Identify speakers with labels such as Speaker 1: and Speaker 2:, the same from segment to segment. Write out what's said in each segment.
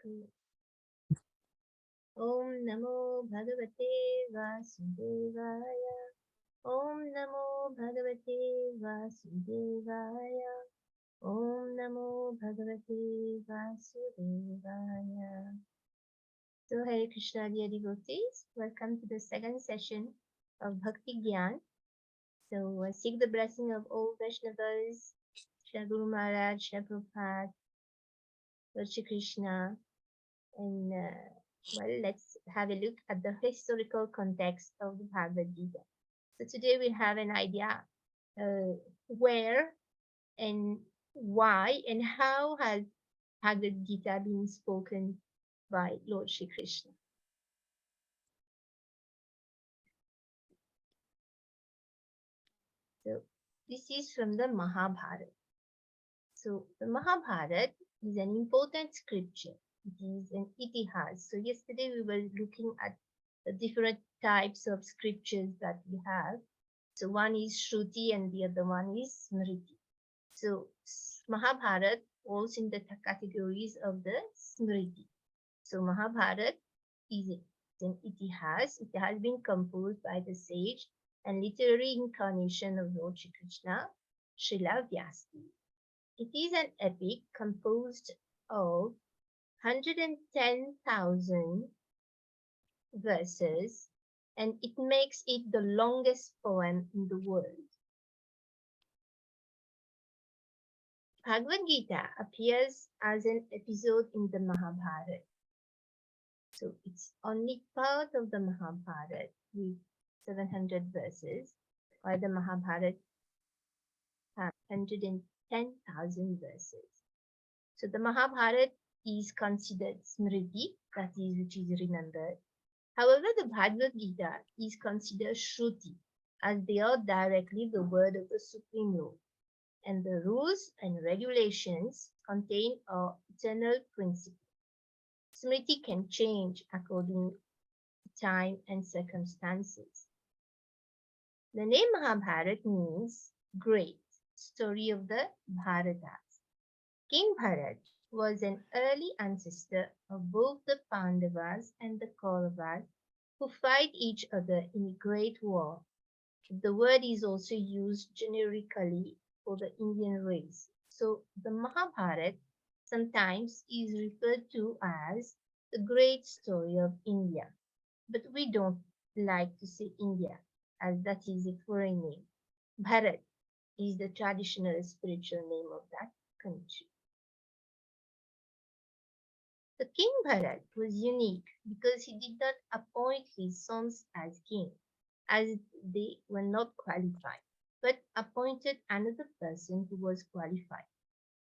Speaker 1: Cool. Om Namo Bhagavate Vasudevaya. Om Namo Bhagavate Vasudevaya. Om Namo Bhagavate Vasudevaya. So, Hare Krishna, dear devotees, welcome to the second session of Bhakti Gyan. So, I seek the blessing of all Vaishnavas, Shri Guru Maharaj, Shri Prabhupada, Lord Shri Krishna, and well, let's have a look at the historical context of the Bhagavad Gita. So today we have an idea where and why and how has Bhagavad Gita been spoken by Lord Shri Krishna. So this is from the Mahabharata. So the Mahabharata is an important scripture. It is an itihas. So yesterday we were looking at the different types of scriptures that we have. So one is Shruti and the other one is Smriti. So Mahabharata falls in the categories of the Smriti. So Mahabharata is an itihas. It has been composed by the sage and literary incarnation of Lord Shri Krishna, Srila Vyasdev. It is an epic composed of 110,000 verses, and it makes it the longest poem in the world. Bhagavad Gita appears as an episode in the Mahabharata. So it's only part of the Mahabharata with 700 verses, while the Mahabharata has 110,000 verses. So the Mahabharata is considered Smriti, that is, which is remembered. However, the Bhagavad Gita is considered Shruti, as they are directly the word of the Supreme Lord, and the rules and regulations contained are eternal principles. Smriti can change according to time and circumstances. The name Mahabharata means great story of the Bharatas. King Bharat was an early ancestor of both the Pandavas and the Kauravas, who fight each other in a great war. The word is also used generically for the Indian race. So the Mahabharata sometimes is referred to as the great story of India. But we don't like to say India, as that is a foreign name. Bharat is the traditional spiritual name of that country. The King Bharat was unique because he did not appoint his sons as king, as they were not qualified, but appointed another person who was qualified.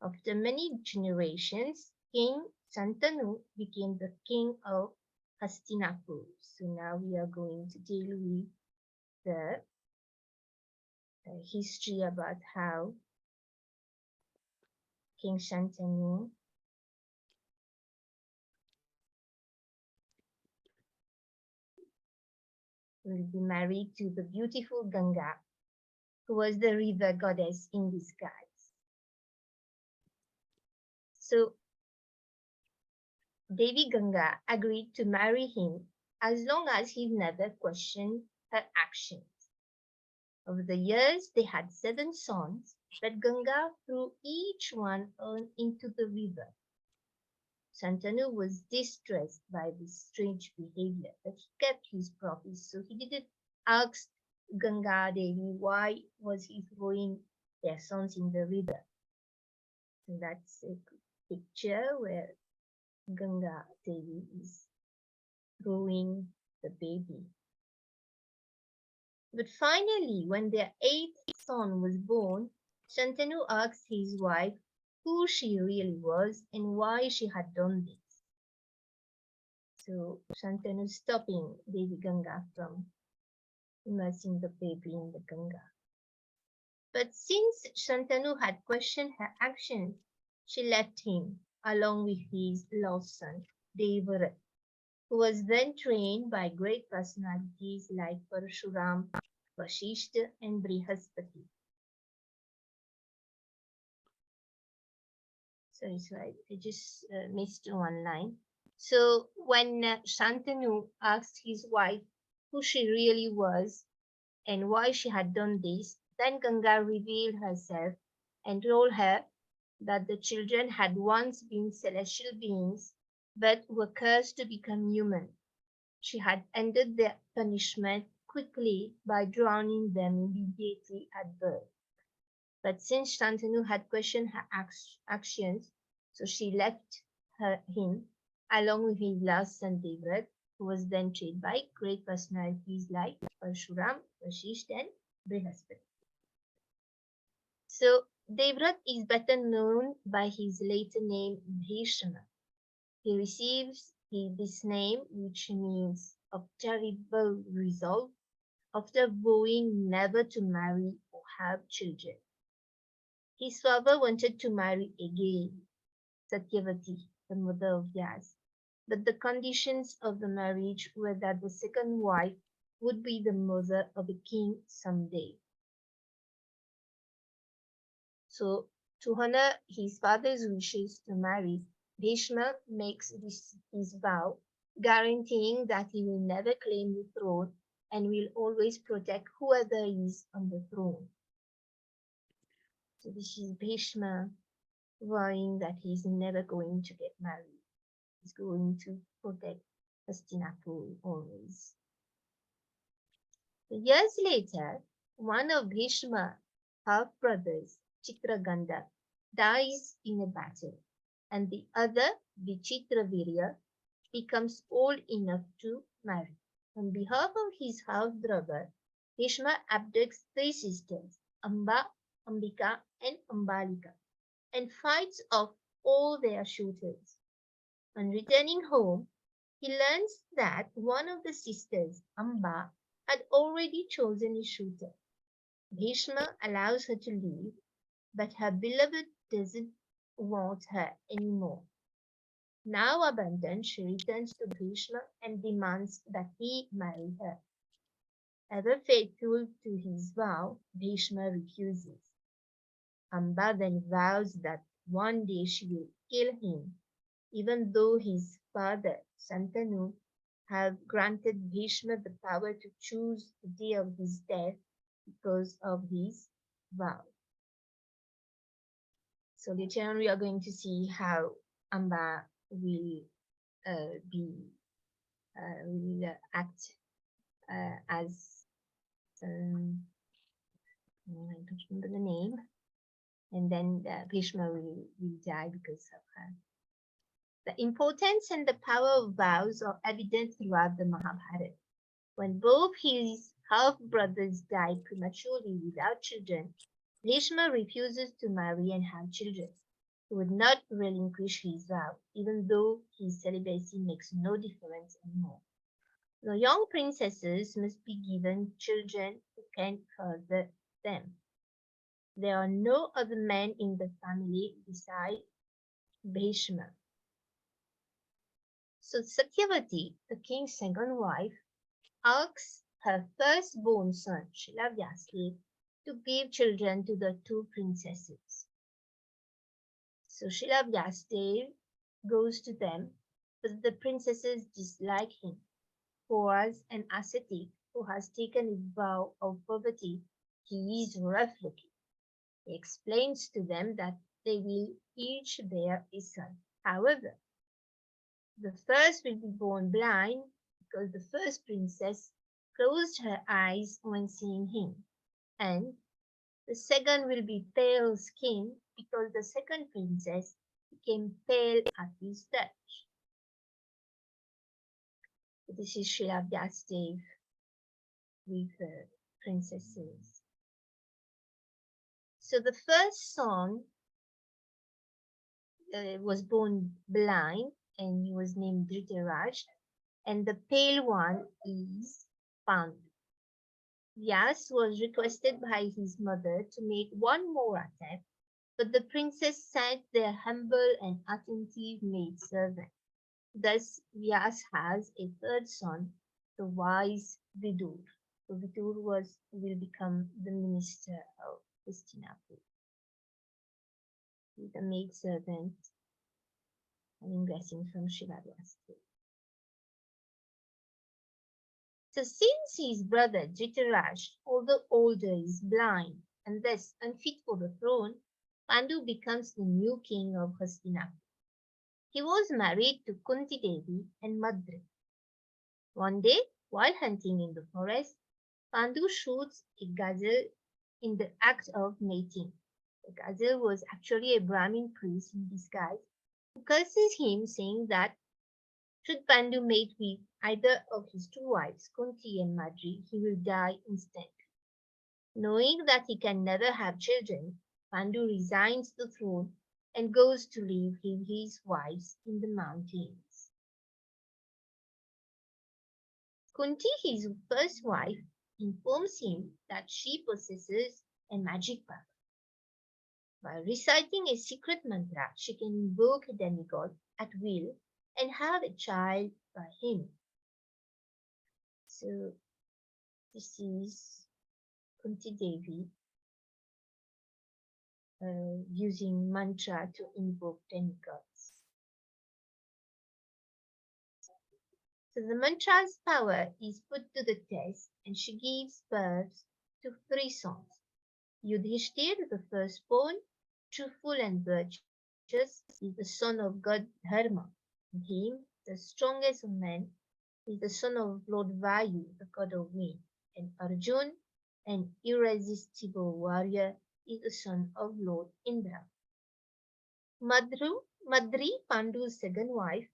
Speaker 1: After many generations, King Santanu became the king of Hastinapur. So now we are going to deal with the history about how King Shantanu will be married to the beautiful Ganga, who was the river goddess in disguise. So Devi Ganga agreed to marry him as long as he never questioned her actions. Over the years, they had 7 sons, but Ganga threw each one into the river. Shantanu was distressed by this strange behavior, but he kept his promise, so he didn't ask Ganga Devi why was he throwing their sons in the river. And that's a picture where Ganga Devi is throwing the baby. But finally, when their 8th son was born, Shantanu asked his wife who she really was and why she had done this. So Shantanu stopping Devi Ganga from immersing the baby in the Ganga. But since Shantanu had questioned her actions, she left him along with his lost son, Devarat, who was then trained by great personalities like Parashuram, Vashishta, and Brihaspati. Sorry, I just missed one line. So when Shantanu asked his wife who she really was and why she had done this, then Ganga revealed herself and told her that the children had once been celestial beings but were cursed to become human. She had ended their punishment quickly by drowning them immediately at birth. But since Shantanu had questioned her actions, so she left him along with his last son Devrat, who was then trained by great personalities like Parshuram, Vashisht, and Brihaspati. So Devrat is better known by his later name Bhishma. He receives this name, which means of terrible resolve, after vowing never to marry or have children. His father wanted to marry again Satyavati, the mother of Vyas, but the conditions of the marriage were that the second wife would be the mother of a king someday. So, to honor his father's wishes to marry, Bhishma makes his vow, guaranteeing that he will never claim the throne and will always protect whoever is on the throne. So this is Bhishma vowing that he's never going to get married. He's going to protect Hastinapur always. Years later, one of Bhishma's half-brothers, Chitraganda, dies in a battle, and the other, Vichitravirya, becomes old enough to marry. On behalf of his half-brother, Bhishma abducts three sisters, Amba, Ambika, and Ambalika, and fights off all their suitors. On returning home, he learns that one of the sisters, Amba, had already chosen a suitor. Bhishma allows her to leave, but her beloved doesn't want her anymore. Now abandoned, she returns to Bhishma and demands that he marry her. Ever faithful to his vow, Bhishma refuses. Amba then vows that one day she will kill him, even though his father, Santanu, have granted Bhishma the power to choose the day of his death because of his vow. So later on we are going to see how Amba will act as I don't remember the name, and then Bhishma will die because of her. The importance and the power of vows are evident throughout the Mahabharata. When both his half-brothers die prematurely without children, Bhishma refuses to marry and have children. He would not relinquish his vow, even though his celibacy makes no difference anymore. The young princesses must be given children who can further them. There are no other men in the family besides Bhishma. So Satyavati, the king's second wife, asks her firstborn son, Shilavyasdev, to give children to the two princesses. So Shilavyasdev goes to them, but the princesses dislike him. For as an ascetic who has taken a vow of poverty, he is rough-looking. He explains to them that they will each bear a son. However, the first will be born blind because the first princess closed her eyes when seeing him, and the second will be pale skinned because the second princess became pale at his touch. This is Srila Vyasdev with the princesses. So the first son was born blind and he was named Dhritaraj, and the pale one is Pandu. Vyas was requested by his mother to make one more attempt, but the princess sent their humble and attentive maidservant. Thus, Vyas has a third son, the wise Vidur. So Vidur will become the minister of Hastinapur. the maidservant having blessings from Shivadhyasti. So since his brother Dhritarashtra, although older, is blind and thus unfit for the throne, Pandu becomes the new king of Hastinapur. He was married to Kunti Devi and Madri. One day, while hunting in the forest, Pandu shoots a gazelle in the act of mating. The gazelle was actually a Brahmin priest in disguise who curses him, saying that should Pandu mate with either of his two wives, Kunti and Madri, he will die instantly. Knowing that he can never have children, Pandu resigns the throne and goes to live with his wives in the mountains. Kunti, his first wife, informs him that she possesses a magic power. By reciting a secret mantra, she can invoke a demigod at will and have a child by him. So this is Kunti Devi using mantra to invoke demigods. So the mantra's power is put to the test and she gives birth to three sons. Yudhishthir, the firstborn, truthful and virtuous, is the son of God Dharma. Bhim, the strongest of men, is the son of Lord Vayu, the god of wind. And Arjun, an irresistible warrior, is the son of Lord Indra. Madri, Pandu's second wife,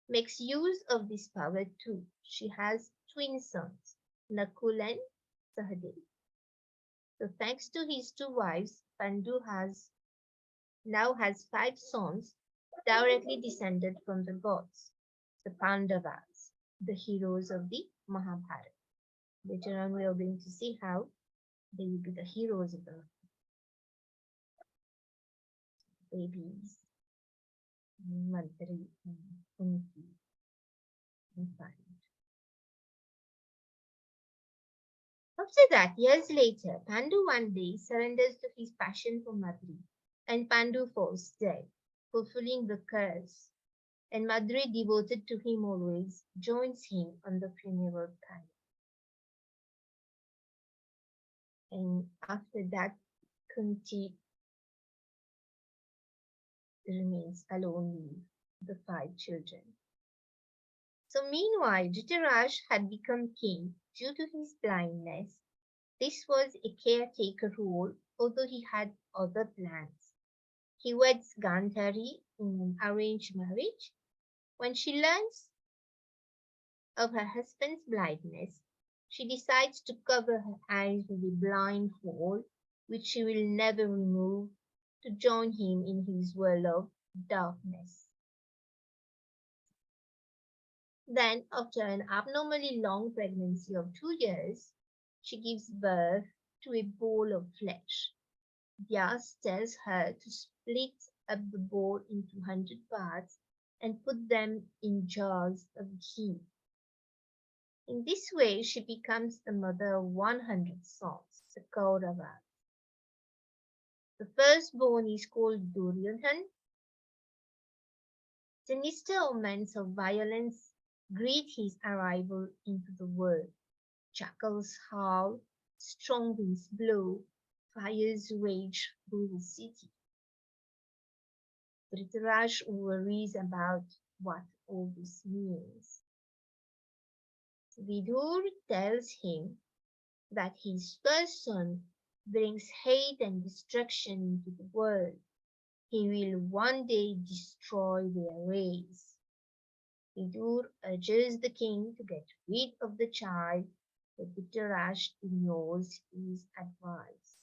Speaker 1: makes use of this power too. She has twin sons, Nakul and Sahadev. So thanks to his two wives, Pandu now has five sons directly descended from the gods, the Pandavas, the heroes of the Mahabharata. Later on, we are going to see how they will be the heroes of the babies, Madri, and Kunti, and Pandu. After that, years later, Pandu one day surrenders to his passion for Madri, and Pandu falls dead, fulfilling the curse. And Madri, devoted to him always, joins him on the funeral pyre. And after that, Kunti remains alone with the five children. So meanwhile, Dhritarashtra had become king due to his blindness. This was a caretaker role, although he had other plans. He weds Gandhari in an arranged marriage. When she learns of her husband's blindness, she decides to cover her eyes with a blindfold, which she will never remove, to join him in his world of darkness. Then, after an abnormally long pregnancy of 2 years, she gives birth to a bowl of flesh. Vyas tells her to split up the bowl into 100 parts and put them in jars of ghee. In this way, she becomes the mother of 100 sons, the Kauravas. The firstborn is called Duryodhan. Sinister omens of violence greet his arrival into the world. Jackals howl, strong winds blow, fires rage through the city. Dhritarashtra worries about what all this means. Vidur tells him that his first son brings hate and destruction into the world. He will one day destroy their race. Vidur urges the king to get rid of the child, but Dhritarashtra ignores his advice.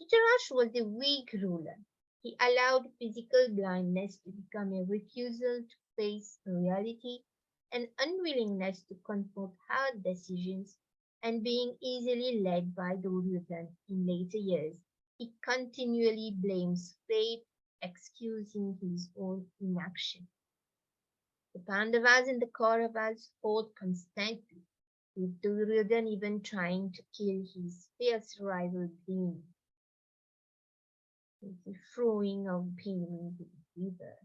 Speaker 1: Dhritarashtra was a weak ruler. He allowed physical blindness to become a refusal to face reality, an unwillingness to confront hard decisions, and being easily led by Duryodhana in later years. He continually blames fate, excusing his own inaction. The Pandavas and the Kauravas fought constantly. with Duryodhana even trying to kill his fierce rival Bhim, with the throwing of Bhim into the river.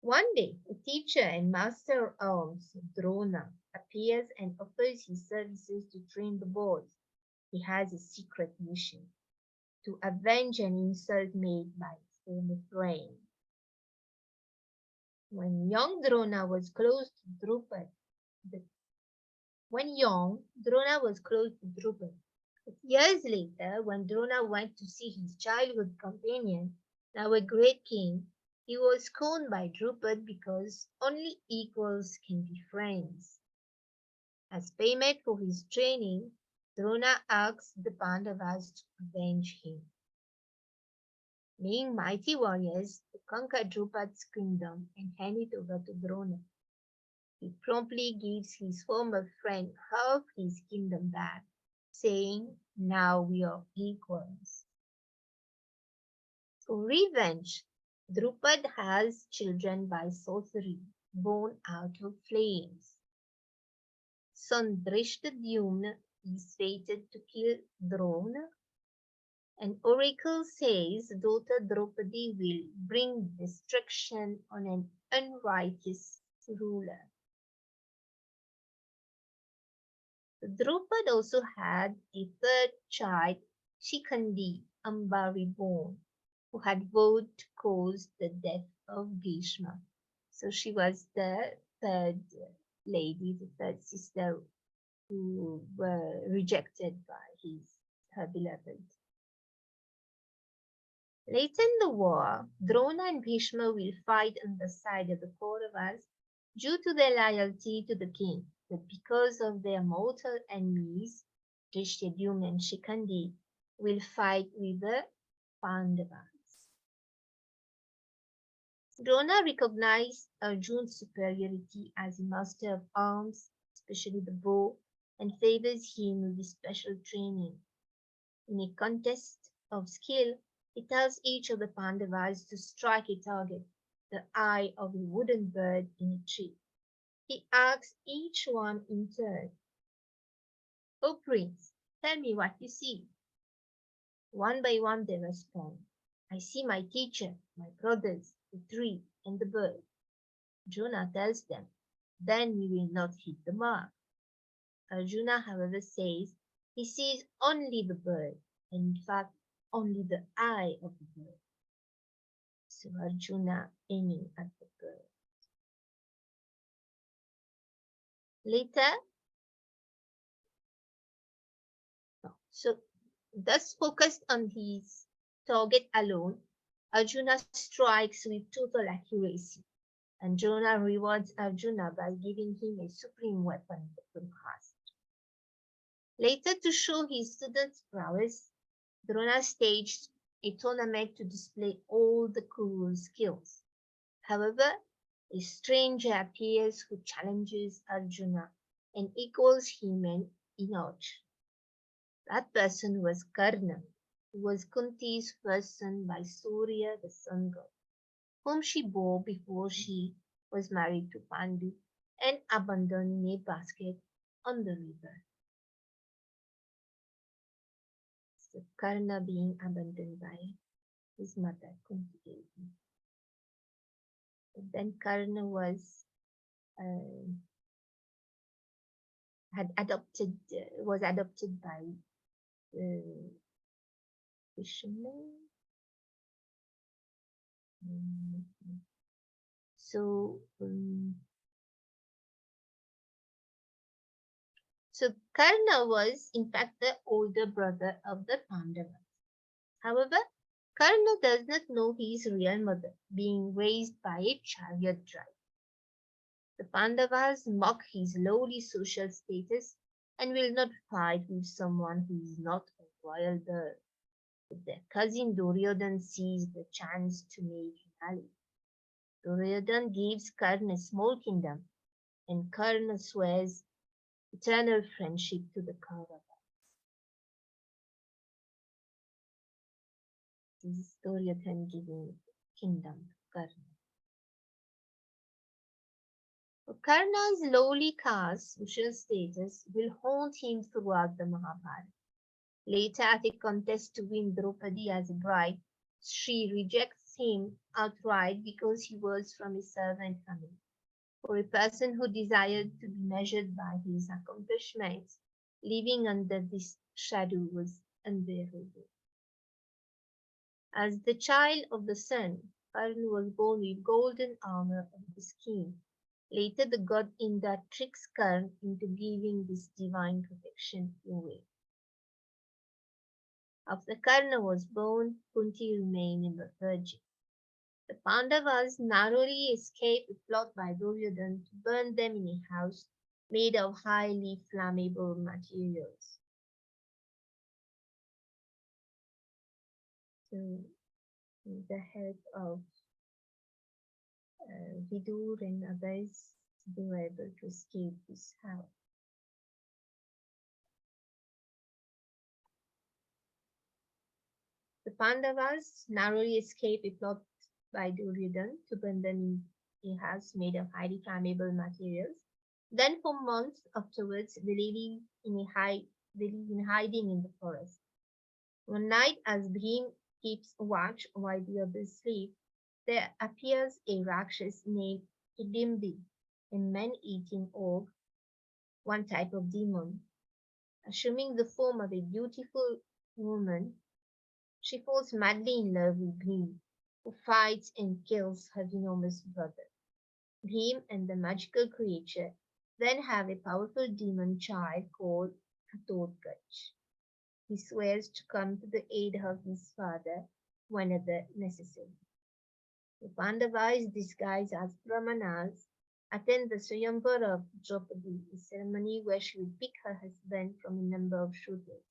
Speaker 1: One day, a teacher and master of arms, Drona, appears and offers his services to train the boys. He has a secret mission to avenge an insult made by his former friend. When young Drona was close to Drupad, but years later, when Drona went to see his childhood companion, now a great king, he was scorned by Drupad because only equals can be friends. As payment for his training, Drona asked the Pandavas to avenge him. Being mighty warriors, they conquered Drupad's kingdom and hand it over to Drona. He promptly gives his former friend half his kingdom back, saying, "Now we are equals." For revenge, Drupad has children by sorcery, born out of flames. Son Drishtadyumna is fated to kill Drona. An oracle says daughter Draupadi will bring destruction on an unrighteous ruler. Drupad also had a third child, Shikhandi, Ambari born, who had vowed to cause the death of Bhishma. So she was the third lady, the third sister who were rejected by her beloved. Later in the war, Drona and Bhishma will fight on the side of the Kauravas due to their loyalty to the king, but because of their mortal enemies, Drishtadyumna and Shikhandi will fight with the Pandavas. Drona recognized Arjun's superiority as a master of arms, especially the bow, and favors him with special training. In a contest of skill, he tells each of the Pandavas to strike a target, the eye of a wooden bird in a tree. He asks each one in turn, "O prince, tell me what you see." One by one they respond, "I see my teacher, my brothers, the tree, and the bird." Drona tells them, "Then you will not hit the mark." Arjuna, however, says he sees only the bird, and in fact only the eye of the bird. So Arjuna aiming at the bird. Later, so thus focused on his target alone, Arjuna strikes with total accuracy, and Drona rewards Arjuna by giving him a supreme weapon, the Brahmastra. Later, to show his students' prowess, Drona staged a tournament to display all the Kuru's skills. However, a stranger appears who challenges Arjuna and equals him in archery. That person was Karna, who was Kunti's first son by Surya, the sun god, whom she bore before she was married to Pandu and abandoned in a basket on the river. So Karna being abandoned by his mother, Kunti Devi. Then Karna was adopted by fishermen. So Karna was in fact the older brother of the Pandavas. However, Karna does not know his real mother, being raised by a chariot driver. The Pandavas mock his lowly social status and will not fight with someone who is not of royal birth. But their cousin Duryodhana sees the chance to make an ally. Duryodhana gives Karna a small kingdom, and Karna swears eternal friendship to the Kauravas. This is Duryodhana giving kingdom to Karna. Karna's lowly caste, social status, will haunt him throughout the Mahabharata. Later, at a contest to win Draupadi as a bride, she rejects him outright because he was from a servant family. For a person who desired to be measured by his accomplishments, living under this shadow was unbearable. As the child of the sun, Karna was born with golden armor of the skin. Later, the god Indra tricks Karna into giving this divine protection away. After Karna was born, Kunti remained a virgin. The Pandavas narrowly escaped a plot by Duryodhana to burn them in a house made of highly flammable materials. So, with the help of Vidur and others, they were able to escape this house. The Pandavas narrowly escaped a plot by Duryodhana to burn them in a house made of highly flammable materials. Then, for months afterwards, they live in hiding in the forest. One night, as Bhim keeps watch while the others sleep, there appears a Rakshas named Hidimbi, a man-eating orc, one type of demon. Assuming the form of a beautiful woman, she falls madly in love with Bhim, who fights and kills her enormous brother. Bhim and the magical creature then have a powerful demon child called Ghatotkacha. He swears to come to the aid of his father whenever necessary. The Pandavas, disguised as Brahmanas, attend the Swayamvar of Draupadi, a ceremony where she will pick her husband from a number of suitors.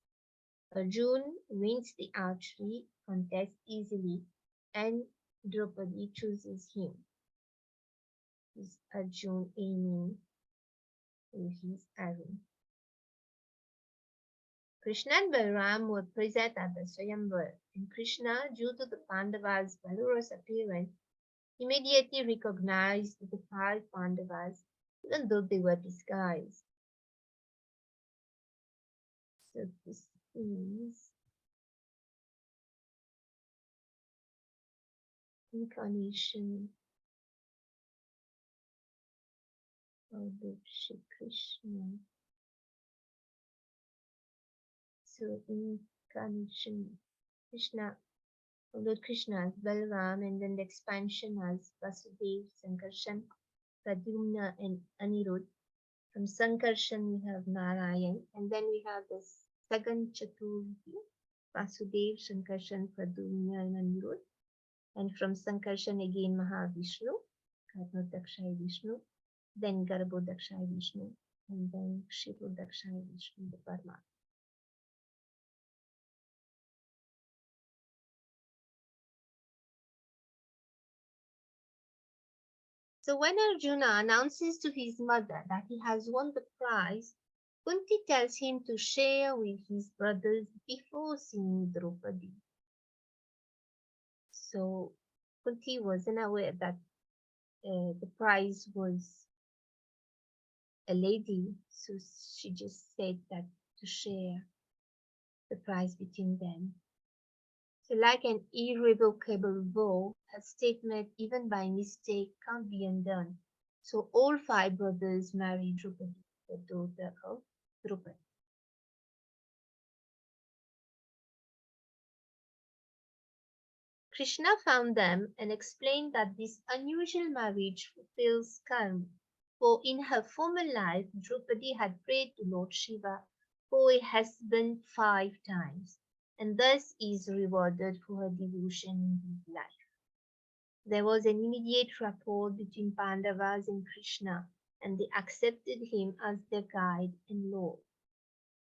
Speaker 1: Arjun wins the archery contest easily and Draupadi chooses him. Is Arjun aiming with his arrow. Krishna and Balaram were present at the Swayamvar, and Krishna, due to the Pandavas' valorous appearance, immediately recognized the five Pandavas, even though they were disguised. So this is incarnation of the Shri Krishna. So incarnation Krishna, Lord Krishna as Balaram, and then the expansion as Vasudev, Sankarshan, Pradyumna, and Anirudh. From Sankarshan we have Narayan, and then we have this second Chaturthi, Vasudev, Sankarshan, Pradyumna, and Anirudh. And from Sankarshan again Mahavishnu, Karnodakshay Vishnu, then Garbhodakshay Vishnu, and then Kshirodakshay Vishnu, the Paramatma. So when Arjuna announces to his mother that he has won the prize, Kunti tells him to share with his brothers before seeing Draupadi. So Kunti wasn't aware that the prize was a lady, so she just said that to share the prize between them. So like an irrevocable vow, a statement even by mistake can't be undone. So all five brothers married Draupadi, the daughter of Draupadi. Krishna found them and explained that this unusual marriage fulfills karma, for in her former life Draupadi had prayed to Lord Shiva for a husband 5 times, and thus is rewarded for her devotion in his life. There was an immediate rapport between Pandavas and Krishna, and they accepted him as their guide and lord.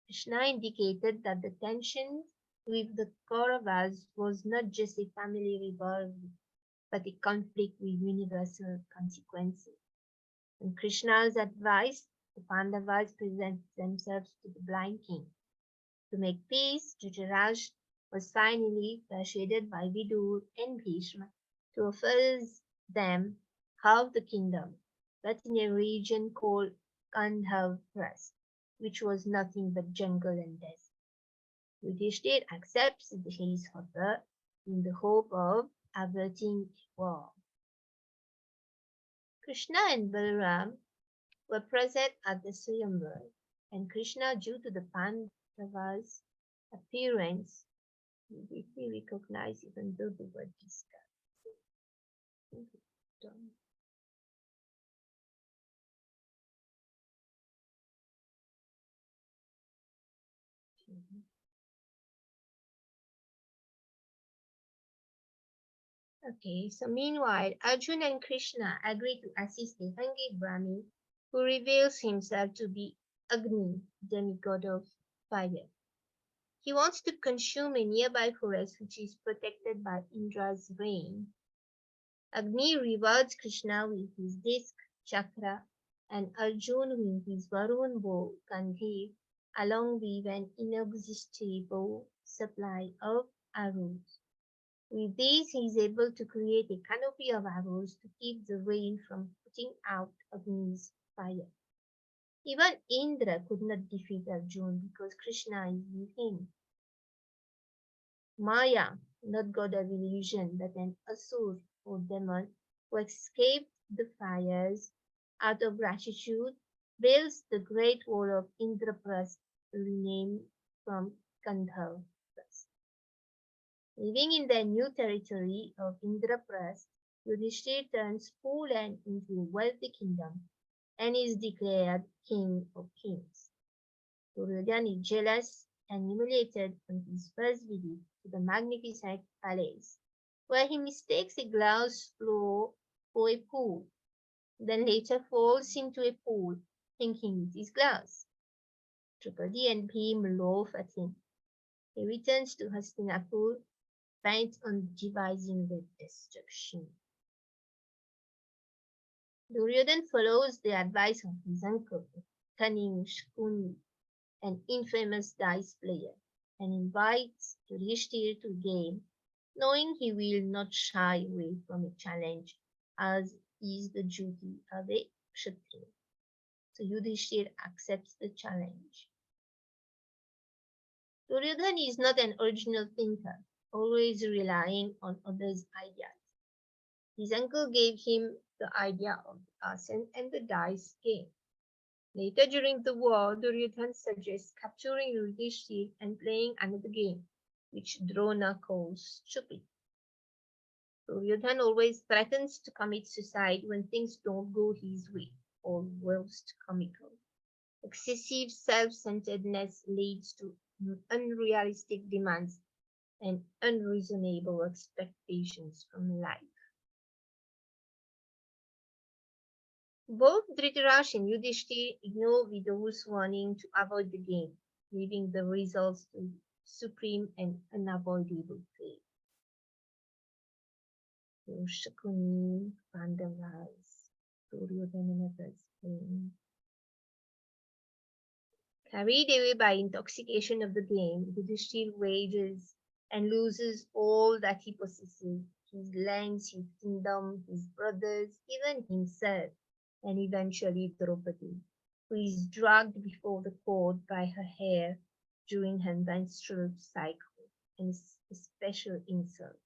Speaker 1: Krishna indicated that the tension with the Kauravas was not just a family rivalry, but a conflict with universal consequences. On Krishna's advice, the Pandavas present themselves to the blind king. To make peace, Dhritarashtra was finally persuaded by Vidur and Bhishma to offer them half the kingdom. but in a region called Gandhav, which was nothing but jungle and desert. Yudhishthir accepts his offer in the hope of averting war. Krishna and Balaram were present at the Swayamvar, and Krishna, due to the Pandavas' appearance, he recognized even though they were disguised. Okay, so meanwhile, Arjuna and Krishna agree to assist the hungry Brahmin who reveals himself to be Agni, demigod of fire. He wants to consume a nearby forest which is protected by Indra's rain. Agni rewards Krishna with his disc, chakra, and Arjuna with his Varun bow, Gandhi, along with an inexhaustible supply of arrows. With these, he is able to create a canopy of arrows to keep the rain from putting out Agni's fire. Even Indra could not defeat Arjuna because Krishna is with him. Maya, not god of illusion, but an asur or demon who escaped the fires out of gratitude, builds the great wall of Indraprasth, renamed from Gandhar. Living in the new territory of Indraprasth, Yudhishthir turns full land into a wealthy kingdom and is declared king of kings. Duryodhana is jealous and humiliated on his first visit to the magnificent palace, where he mistakes a glass floor for a pool, then later falls into a pool thinking it is glass. Draupadi and Bhim laugh at him. He returns to Hastinapur, bent on devising their destruction. Duryodhana follows the advice of his uncle, cunning Shkuni, an infamous dice player, and invites Yudhishthir to a game, knowing he will not shy away from a challenge, as is the duty of a Kshatriya. So Yudhishthir accepts the challenge. Duryodhana is not an original thinker, always relying on others' ideas. His uncle gave him the idea of the arson and the dice game. Later during the war, Duryodhana suggests capturing Yudhishthir and playing another game, which Drona calls stupid. Duryodhana always threatens to commit suicide when things don't go his way, or worst, comical. Excessive self-centeredness leads to unrealistic demands and unreasonable expectations from life. Both Dhritarashtra and Yudhishthir ignore Vidu's warning to avoid the game, leaving the results to supreme and unavoidable fate. Shakuni, Pandavas, Duryodhana and others playing. Carried away by intoxication of the game, Yudhishthir wages and loses all that he possesses, his lands, his kingdom, his brothers, even himself, and eventually Draupadi, who is dragged before the court by her hair during her menstrual cycle, and a special insult.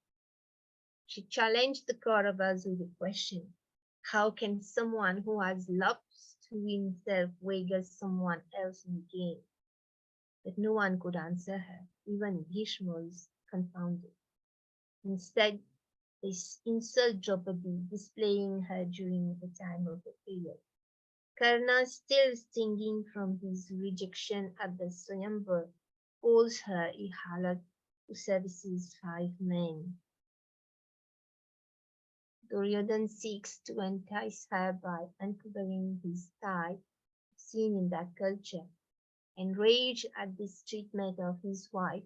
Speaker 1: She challenged the Kauravas with a question: how can someone who has lost to himself wager someone else in the game? But no one could answer her, even Bhishma was confounded. Instead, they insult Draupadi, displaying her during the time of the period. Karna, still stinging from his rejection at the Swayamvar, calls her a harlot who services 5 men. Duryodhana seeks to entice her by uncovering his thigh, seen in that culture. Enraged at this treatment of his wife,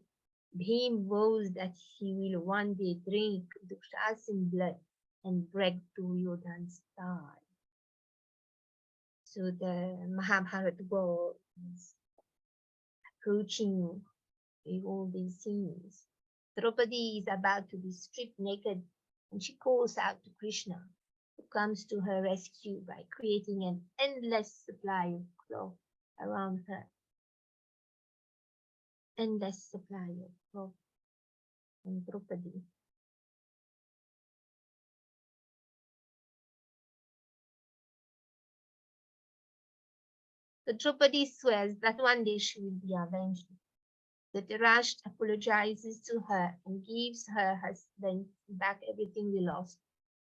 Speaker 1: Bhim vows that he will one day drink Dushasana's blood and break Duryodhana's thigh. So the Mahabharata war is approaching with all these scenes. Draupadi is about to be stripped naked and she calls out to Krishna, who comes to her rescue by creating an endless supply of cloth around her. Endless supply of cloth and Draupadi. So Draupadi swears that one day she will be avenged. Dhritarashtra apologizes to her and gives her husband back everything we lost.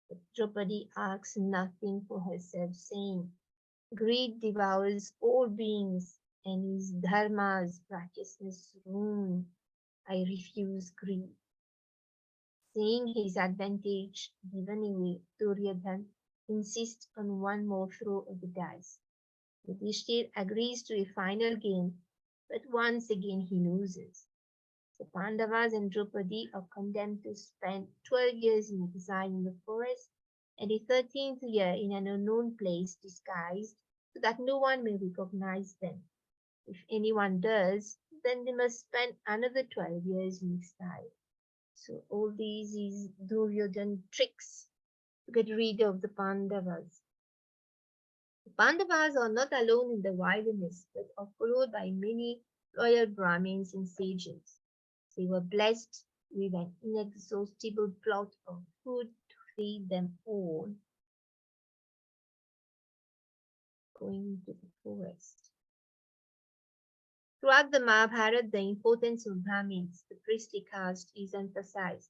Speaker 1: But Draupadi asks nothing for herself, saying, greed devours all beings and is dharma's righteousness ruined. I refuse greed. Seeing his advantage given away, Duryodhana insists on one more throw of the dice. Yudhishthir agrees to a final game, but once again he loses. The Pandavas and Draupadi are condemned to spend 12 years in exile in the forest and a 13th year in an unknown place disguised so that no one may recognize them. If anyone does, then they must spend another 12 years in exile. So all these is Duryodhana tricks to get rid of the Pandavas. The Pandavas are not alone in the wilderness, but are followed by many loyal Brahmins and sages. They were blessed with an inexhaustible plot of food to feed them all, going to the forest. Throughout the Mahabharata, the importance of Brahmins, the priestly caste, is emphasized.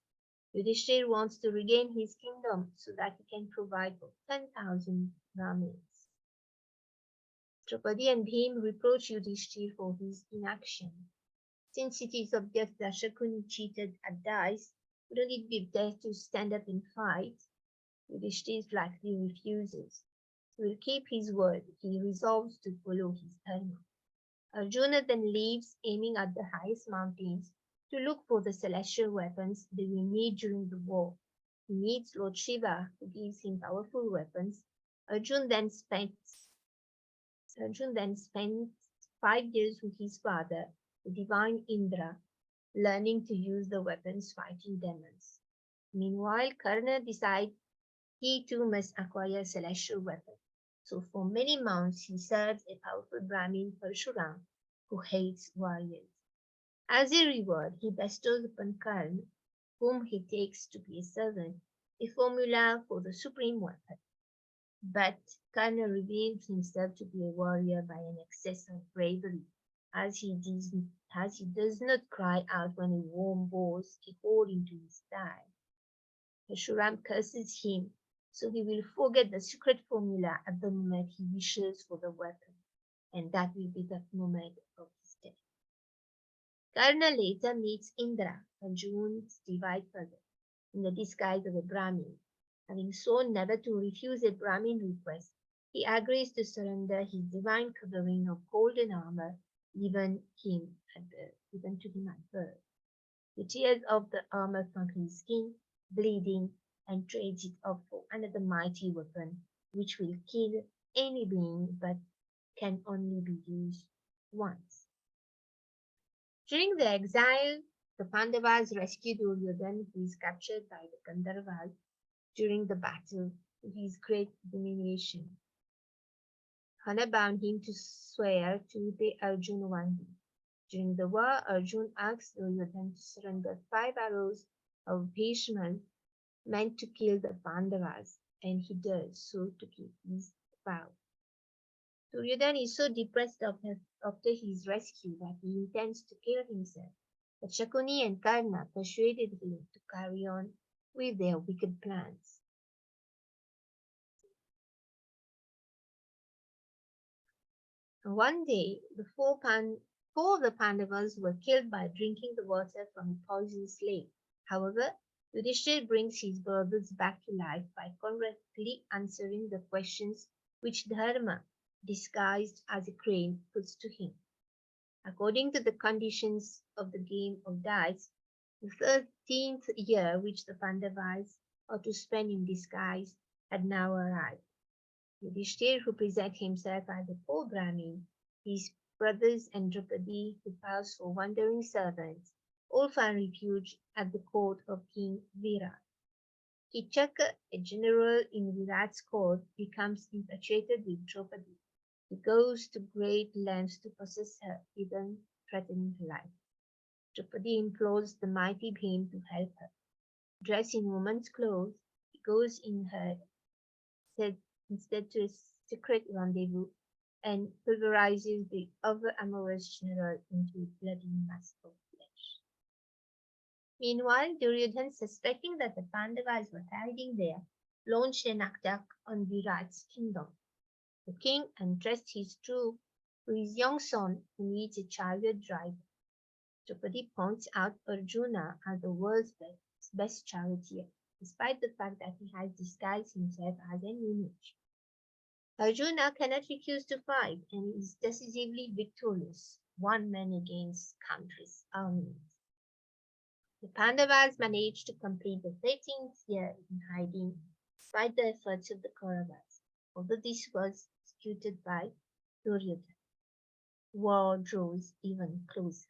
Speaker 1: Yudhishthir wants to regain his kingdom so that he can provide for 10,000 Brahmins. Draupadi and Bhim reproach Yudhishthir for his inaction. Since it is obvious that Shakuni cheated at dice, wouldn't it be best to stand up and fight? Yudhishthir flatly refuses. He will keep his word. He resolves to follow his dharma. Arjuna then leaves, aiming at the highest mountains, to look for the celestial weapons they will need during the war. He meets Lord Shiva, who gives him powerful weapons. Arjuna then spends 5 years with his father, the divine Indra, learning to use the weapons fighting demons. Meanwhile, Karna decides he too must acquire celestial weapons. So for many months he serves a powerful Brahmin Parshuram who hates warriors. As a reward, he bestows upon Karna, whom he takes to be a servant, a formula for the supreme weapon. But Karna reveals himself to be a warrior by an excess of bravery, as he does not cry out when a worm bores a hole into his thigh. Parshuram curses him, so he will forget the secret formula at the moment he wishes for the weapon, and that will be the moment of his death. Karna later meets Indra, Arjuna's divine father, in the disguise of a Brahmin. Having sworn never to refuse a Brahmin request, he agrees to surrender his divine covering of golden armor given to him at birth. He tears off the armor from his skin, bleeding, and trades it off for another mighty weapon, which will kill any being but can only be used once. During the exile, the Pandavas rescue Duryodhana, who is captured by the Gandharvas during the battle to his great humiliation. Hana bound him to swear to obey Arjuna one day. During the war, Arjuna asked Duryodhana to surrender 5 arrows of Bhishma meant to kill the Pandavas, and he does so to keep his vow. Duryodhana is so depressed after his rescue that he intends to kill himself, but Shakuni and Karna persuaded him to carry on with their wicked plans. One day, four of the Pandavas were killed by drinking the water from a poisonous lake. However, Yudhishthir brings his brothers back to life by correctly answering the questions which Dharma, disguised as a crane, puts to him. According to the conditions of the game of dice, the 13th year which the Pandavas are to spend in disguise had now arrived. Yudhishthir, who presents himself as a poor Brahmin, his brothers and Draupadi, who pass for wandering servants, all find refuge at the court of King Virat. Kichaka, a general in Virat's court, becomes infatuated with Draupadi. He goes to great lengths to possess her, even threatening her life. Draupadi implores the mighty Bhim to help her. Dressed in woman's clothes, he goes in her stead, instead to a secret rendezvous and pulverizes the over amorous general into a bloody mass of flesh. Meanwhile, Duryodhan, suspecting that the Pandavas were hiding there, launched an attack on Virat's kingdom. The king addressed his troops to his young son, who needs a chariot driver. Draupadi points out Arjuna as the world's best charioteer, despite the fact that he has disguised himself as an image. Arjuna cannot refuse to fight and is decisively victorious, one man against country's armies. The Pandavas managed to complete the 13th year in hiding despite the efforts of the Kauravas, although this was executed by Duryodhana. War draws even closer.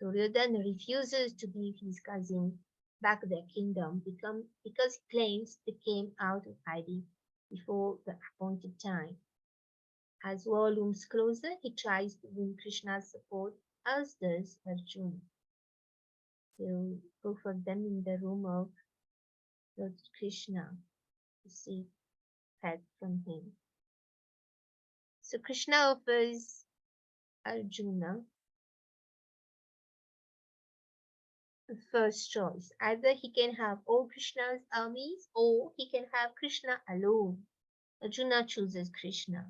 Speaker 1: Duryodhana refuses to give his cousin back their kingdom because he claims they came out of hiding before the appointed time. As war looms closer, he tries to win Krishna's support, as does Arjuna. So both of them in the room of Lord Krishna to seek help from him. So Krishna offers Arjuna the first choice. Either he can have all Krishna's armies or he can have Krishna alone. Arjuna chooses Krishna,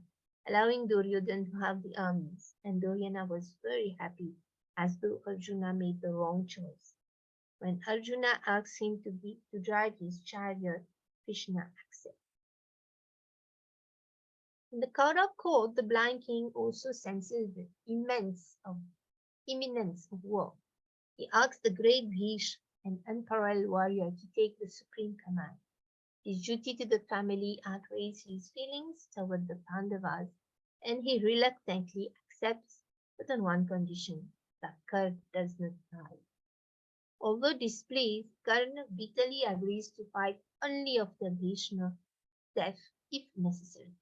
Speaker 1: allowing Duryodhana to have the armies, and Duryodhana was very happy as though Arjuna made the wrong choice. When Arjuna asks him to drive his chariot, Krishna accepts. In the Kaurav court, the blind king also senses the imminence of war. He asks the great Bhishma, an unparalleled warrior, to take the supreme command. His duty to the family outweighs his feelings toward the Pandavas, and he reluctantly accepts, but on one condition, that Karna does not die. Although displeased, Karna bitterly agrees to fight only after Bhishma's death if necessary.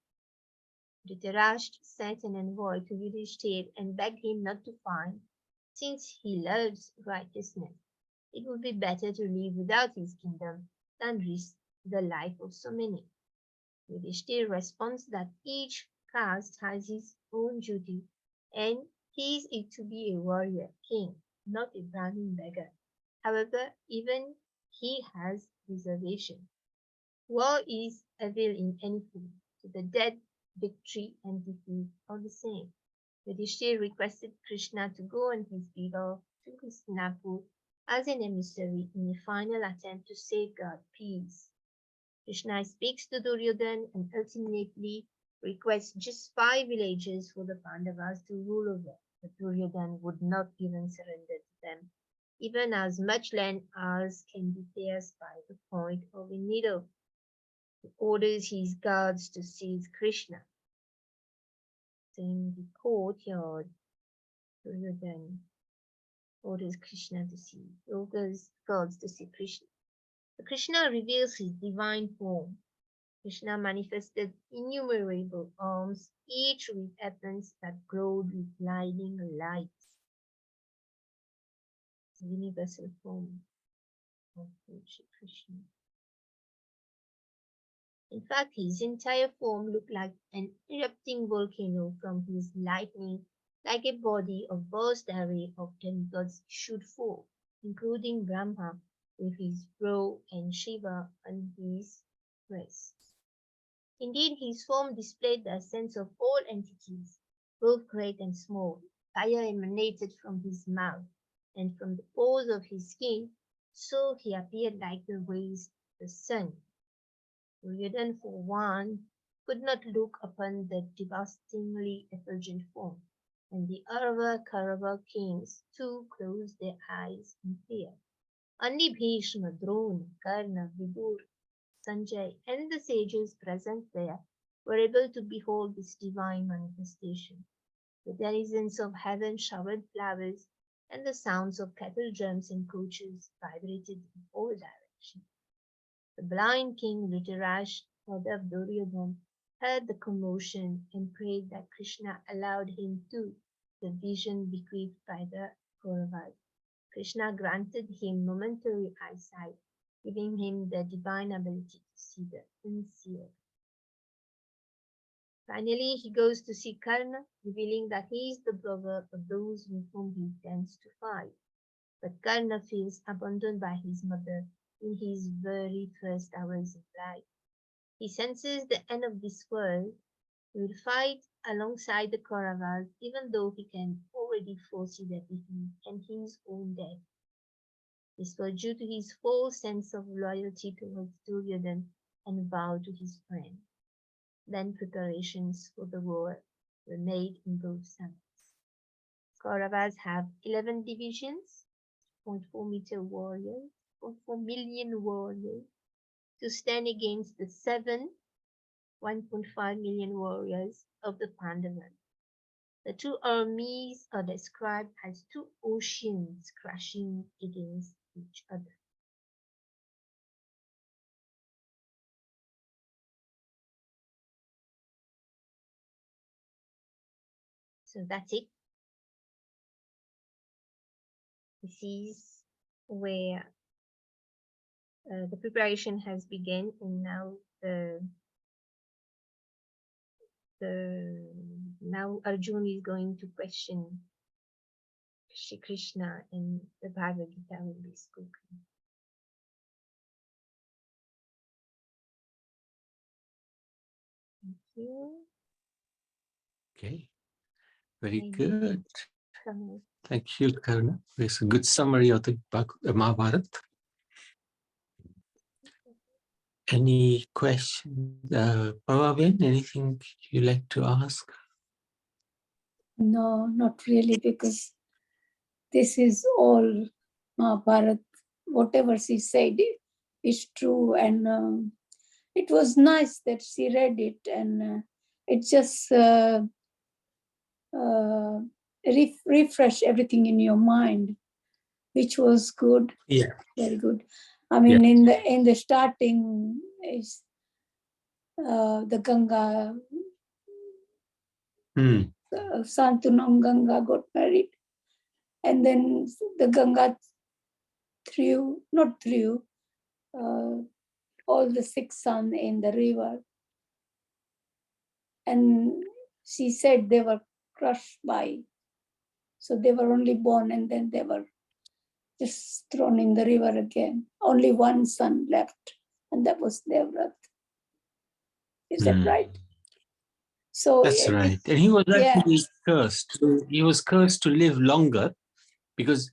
Speaker 1: Dhritarashtra sent an envoy to Yudhishthir and begged him not to fight, since he loves righteousness. It would be better to live without his kingdom than risk the life of so many. Yudhishthir responds that each caste has his own duty, and his is to be a warrior king, not a Brahmin beggar. However, even he has reservation. War is evil in any form. To the dead, victory and defeat are the same. Yudhishthir requested Krishna to go on his behalf to Hastinapur as an emissary in a final attempt to safeguard peace. Krishna speaks to Duryodhana and ultimately requests just 5 villages for the Pandavas to rule over, but Duryodhana would not even surrender to them, even as much land as can be pierced by the point of a needle. He orders his guards to seize Krishna. So in the courtyard, Duryodhana orders guards to see Krishna. So Krishna reveals his divine form. Krishna manifested innumerable arms, each with weapons that glowed with blinding lights. The universal form of Krishna. In fact, his entire form looked like an erupting volcano from his lightning, like a body of vast array of demigods issued forth, including Brahma with his brow and Shiva on his breast. Indeed, his form displayed the essence of all entities, both great and small. Fire emanated from his mouth, and from the pores of his skin, so he appeared like the rays of the sun. Duryodhana, for one, could not look upon the devastatingly effulgent form, and the other Kaurava kings too closed their eyes in fear. Only Bhishma, Drona, Karna, Vidur, Sanjay, and the sages present there were able to behold this divine manifestation. The denizens of heaven showered flowers, and the sounds of kettle drums and coaches vibrated in all directions. The blind king Dhritarashtra, father of Duryodhana, heard the commotion and prayed that Krishna allowed him to the vision bequeathed by the Kauravas. Krishna granted him momentary eyesight, giving him the divine ability to see the unseen. Finally, he goes to see Karna, revealing that he is the brother of those with whom he intends to fight. But Karna feels abandoned by his mother in his very first hours of life. He senses the end of this world. He will fight alongside the Kauravas, even though he can already foresee their defeat and his own death. This was due to his false sense of loyalty towards Duryodhana and vow to his friend. Then preparations for the war were made in both sides. Kauravas have 11 divisions, 0.4 meter warriors, 0.4 million warriors, to stand against the 1.5 million warriors of the Pandavas. The two armies are described as two oceans crashing against each other. So that's it. This is where the preparation has begun, and now now Arjun is going to question Shri Krishna, and the Bhagavad Gita will be spoken. Thank you.
Speaker 2: Okay, very good. Thank you, Karuna. It's a good summary of the Mahabharata. Any questions? Praveen, anything you like to ask?
Speaker 3: No, not really, because this is all Mahabharata. Whatever she said is true, and it was nice that she read it, and it just refresh everything in your mind, which was good.
Speaker 2: Yeah,
Speaker 3: very good. I mean, in the starting is the Ganga. Santunam Ganga got married, and then the Ganga threw all the 6 sons in the river, and she said they were crushed by, so they were only born and then they were just thrown in the river again. Only one son left, and that was Devrat. Is that right? So
Speaker 2: that's right. And he was actually cursed. He was cursed to live longer, because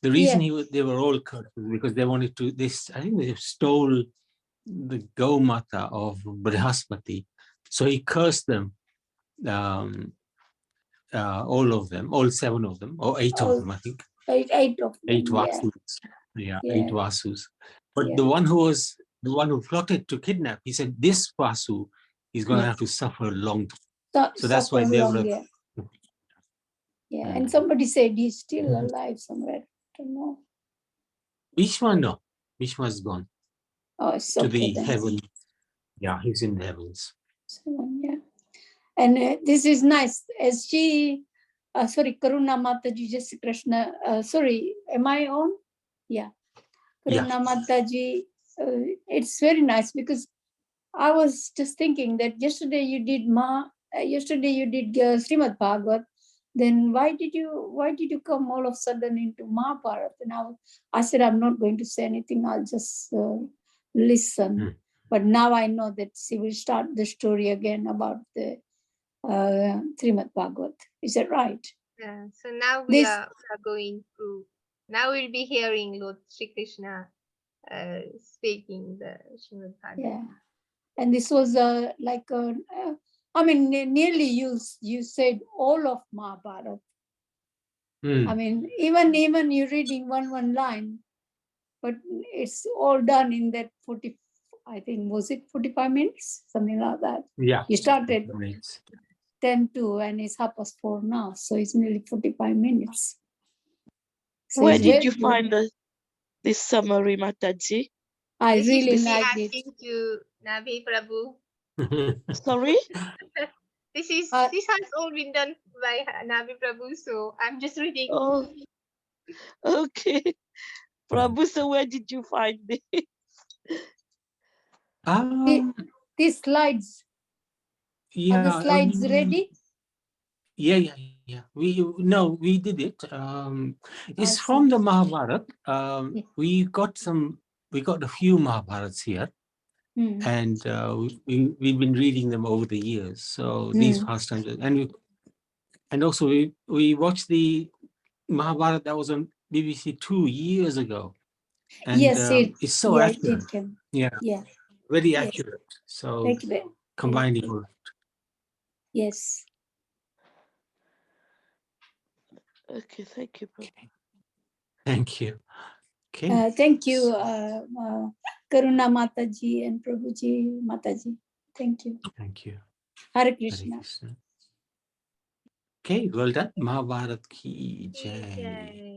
Speaker 2: the reason they were all cursed was because they wanted to. I think they stole the Gaumata of Brihaspati, so he cursed them. All of them, all 7 of them, or 8 of them, I think.
Speaker 3: 8 of them.
Speaker 2: 8 Vasus. Yeah, 8 Vasus. But the one who plotted to kidnap, he said, this Vasu is going to have to suffer a long time. So that's why they were.
Speaker 3: And somebody said he's still alive somewhere. I don't know.
Speaker 2: Bhishma, no. Bhishma is gone.
Speaker 3: Oh, it's
Speaker 2: to the heaven. Yeah, he's in the heavens.
Speaker 3: So, and this is nice. As she, Karuna Mataji, just Krishna, am I on? Yeah. Karuna Mataji, it's very nice, because I was just thinking that yesterday you did Srimad Bhagavad. Then why did you come all of a sudden into Mahabharata? And I said, I'm not going to say anything. I'll just listen. But now I know that she will start the story again about the Srimad Bhagavad. Is that right?
Speaker 1: Yeah. So now we are going through. Now we'll be hearing Lord Sri Krishna speaking the Srimad Bhagavad.
Speaker 3: Yeah. And this was nearly you said all of Mahabharata. I mean, even you're reading one line, but it's all done in that 40, I think, was it 45 minutes? Something like that.
Speaker 2: Yeah.
Speaker 3: You started 10:02 and it's 4:30 now, so it's nearly 45 minutes.
Speaker 4: So where did you find this summary, Mataji?
Speaker 3: I
Speaker 1: This
Speaker 3: really
Speaker 1: used to be
Speaker 3: liked it.
Speaker 1: asking to Nabi Prabhu.
Speaker 4: Sorry?
Speaker 1: This has all been done by Nabi Prabhu, so I'm just reading.
Speaker 4: Oh, okay. Prabhu, so where did you find it?
Speaker 3: These slides, are
Speaker 2: Yeah,
Speaker 3: the slides ready?
Speaker 2: yeah. We did it. It's
Speaker 3: I
Speaker 2: from
Speaker 3: see.
Speaker 2: the Mahabharata.
Speaker 3: Yeah.
Speaker 2: We got a few Mahabharats here, and we've been reading them over the years. So these pastimes, and also we watched the Mahabharata that was on BBC 2 years ago, and
Speaker 3: Yes,
Speaker 2: it's so
Speaker 3: it
Speaker 2: accurate.
Speaker 3: can.
Speaker 2: Yeah,
Speaker 3: Yeah,
Speaker 2: very
Speaker 3: yes.
Speaker 2: accurate. So
Speaker 3: Accurate.
Speaker 2: combining all.
Speaker 3: Yes.
Speaker 4: Okay, thank you, Prabhu.
Speaker 2: Thank you. Okay.
Speaker 3: Thank you, Karuna Mataji and Prabhuji Mataji. Thank you.
Speaker 2: Thank you.
Speaker 3: Hare
Speaker 2: Hare
Speaker 3: Krishna.
Speaker 2: Krishna. Okay, well done. Mahabharat ki jai.
Speaker 1: Yay.